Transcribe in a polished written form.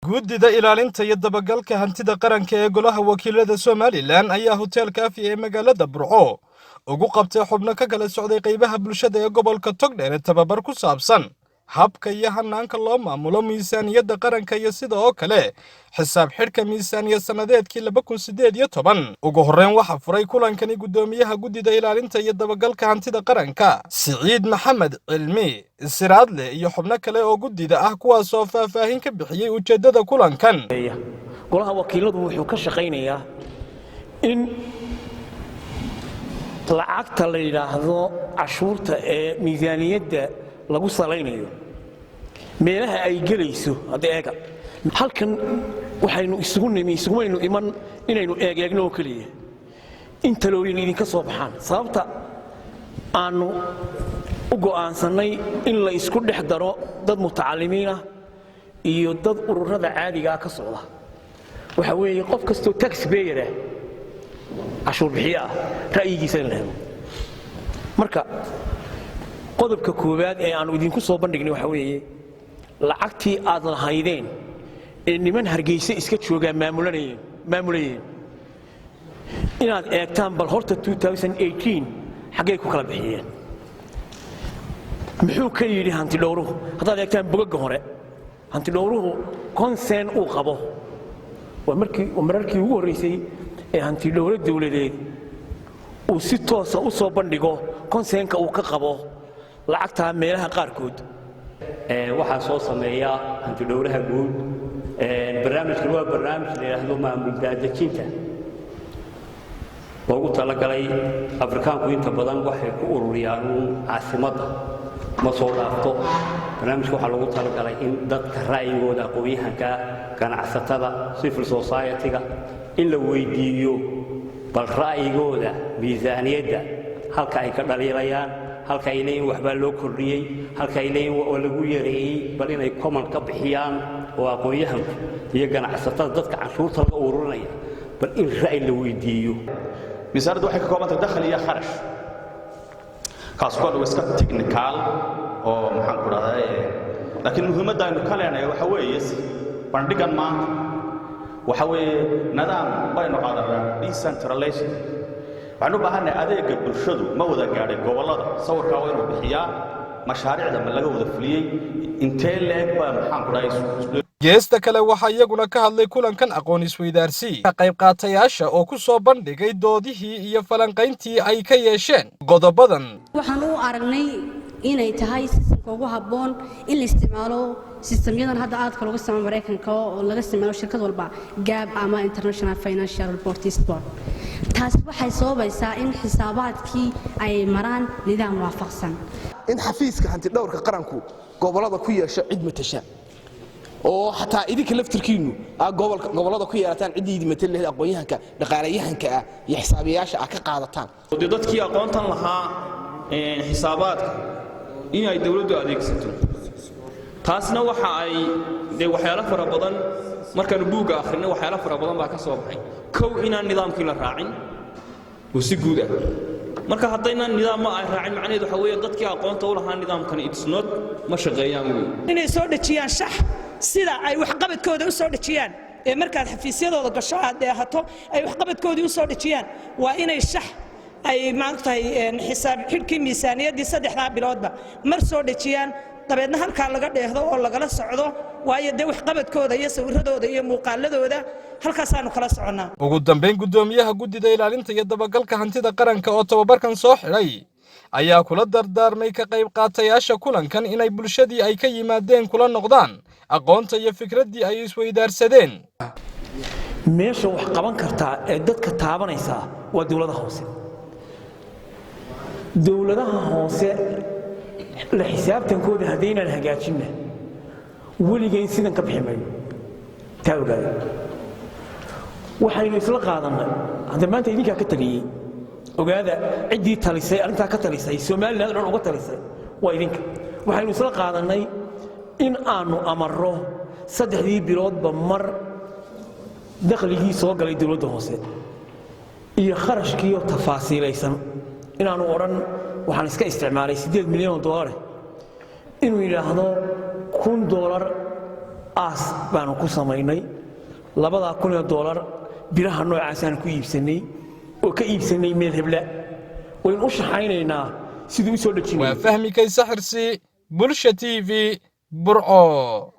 guddida ilaalinta iyo dabagalka hantida qaranka ee golaha wakiilada Somaliland ayaa hotel Kaafi ee magaalada Burco ugu qabtay xubno ka kala socday qaybaha bulshada ee gobolka Togdheer ee tababar ku saabsan habka iyo hanaanka loo maamulo miisaaniyadda qaranka iyo sidoo kale xisaab xidhka miisaaniyad sanadeedkii 2018 ugu horreyn waxa furay kulankani gudoomiyaha guddida ilaalinta iyo dabagalka hantida qaranka Siciid Maxamed Cilmi Siraadle iyo xubno kale oo guddida ah kuwaas oo faahfaahin ka bixiyay ujeedada kulankan. golaha wakiiladu wuxuu ka shaqeynayaa in lacagta la yiraahdo cashuurta ee miisaaniyadda lagu salaynayo meelaha ay gelayso adeega halkan waxaynu isugu iman inaynu eegno kaliya inta loo idin ka soo baxaan sababta aanu u go'aansanay in la isku dhex daro dad mutacallimiin ah iyo dad ururada caadiga ka socda waxa weeye qof kasto tax payer ah cashuur bixiya ra'yigiisa leh marka qodobka koowaad ee aanu idinku soo bandhignay waxa weeye lacagtii aad lahaydeen ee niman Hargeysa iska jooga maamulayeen inaad eegtaan bal horta 2018 xagee ku kala bixiyeen muxuu ka yiri hanti dhowruhu haddaad eegtaan bogagga hore hanti dhowruhu concern uu qabo waa markii ugu horeysay ee hanti dhowrada dawladeed uu si toos ah u soo bandhigo concernka uu ka qabo lacagta meelaha qaarkood waxaa soo sameeya hanti dhowraha guud barnaamijkan waa barnaamij la yiraahdo maamul daadejinta ugu talagalay Afrikaanku inta badan waxay ku ururiyaan caasimadda ma soo dhaafto barnaamijka waxaa lagu talagalay in dadka ra'yigooda aqoonyahanka ganacsatada civil society-ga in la weydiiyo bal ra'yigooda miisaaniyadda halka ay ka dhaliilayaan halka ay leeyihiin waxba loo kordhiyay halka ay leeyihiin waa lagu yareeyay bal inay comment ka bixiyaan oo aqoonyahanka iyo ganacsatada dadka cashuurta laga ururinaya bal in ra'yi la weydiiyo miisaaniyaddu waxay ka kooban tahay dakhli iyo kharash kaas waa iska technical oo maxaan ku raadayay laakiin muhiimadda aynu ka leenahay waxa weeye bandhigan maanta waxa weeye nidaam baynu qaadanaa decentralization waxaanu u baahannahay adeegga bulshadu ma wada gaadhay gobollada sawirka waa inuu bixiyaa mashaariicda ma laga wada fuliyey intee leeg baa maxaan ku dhahay geesta kale waxa iyaguna ka hadlay kulankan aqoon isweydaarsi ka qayb qaatayaasha oo ku soo bandhigay doodihii iyo falanqayntii ay ka yeesheen godobadan waxaan u aragnay inay tahay sistamka ugu habboon in la isticmaalo sistamyadan hadda aadka looga isticmaalo Mareykanka oo laga isticmaalo shirkad walba GAAB ama International Financial Reporting Board taas waxay sababaysaa in xisaabaadkii ay maraan nidaam waafaqsan in xafiiska hanti dhowrka qaranku gobolada ku yeesho cid matasha oo hataa idinka laftirkiinu gobolada ku yeelataan cidii matalayd aqoonyahanka dhaqaalayahanka iyo xisaabiyaasha ka qaadataan dadkii aqoontan lahaa xisaabaadka in ay dawladdu adeegsato taasna waxa ay waxyaalo fara badan markaan buuga akhrino waxyaalo fara badan baa ka soo baxay kow inaan nidaamkii la raacin oo si guud ah marka haddayna nidaam ma ay raacin macnaheedu waxa weeye dadkii aqoonta u lahaa nidaamkan it's not ma shaqeeyaan inay soo dhajiyaan shax sida ay wax qabadkooda u soo dhajiyaan ee markaad xafiisyadooda gasho aad dheehato ay wax qabadkoodii u soo dhajiyaan waa inay shax ay maartay xisaab xidhkii miisaaniyaddii 3 biloodba mar soo dhajiyaan dabeedna halka laga dheehdo oo lagala socdo waayo de wax qabadkooda iyo sawiradooda iyo muuqaaladooda halkaas aanu kala soconaa. ugu dambeyn gudoomiyaha guddida ilaalinta iyo dabagalka hantida qaranka oo tababarkan soo xidhay ayaa kula dardaarmay ka qayb qaatayaasha kulankan inay bulshadii ay ka yimaadeen kula noqdaan aqoonta iyo fikraddii ay isweydaarsadeen meesha wax qaban kartaa ee dadka taabanaysa waa dawladaha hoose la xisaabtankooda hadaynan hagaajinna weligeyn sidan ka bixi maayo taa ogaada waxaynu isla qaadanay hadda maanta idinkaa ka taliyey ogaada ciddii talisay arrintaa ka talisay Soomaaliland dhan uga talisay waa idinka waxaynu isla qaadanay in aanu amarro 3 biloodba mar dakhligii soo galay dawladda hoose iyo kharashkii oo tafaasiilaysan inaanu oran waxaan iska isticmaalay $8 milyan inuu yiraahdo $1 aas baanu ku samaynay $2,000 biraha noocaasaan ku iibsanay oo ka iibsanay meel hebla waynu u shaxaynaynaa sidii u soo dhajinay waa Fahmi Kaysa Xirsi Bulsha TV Burco.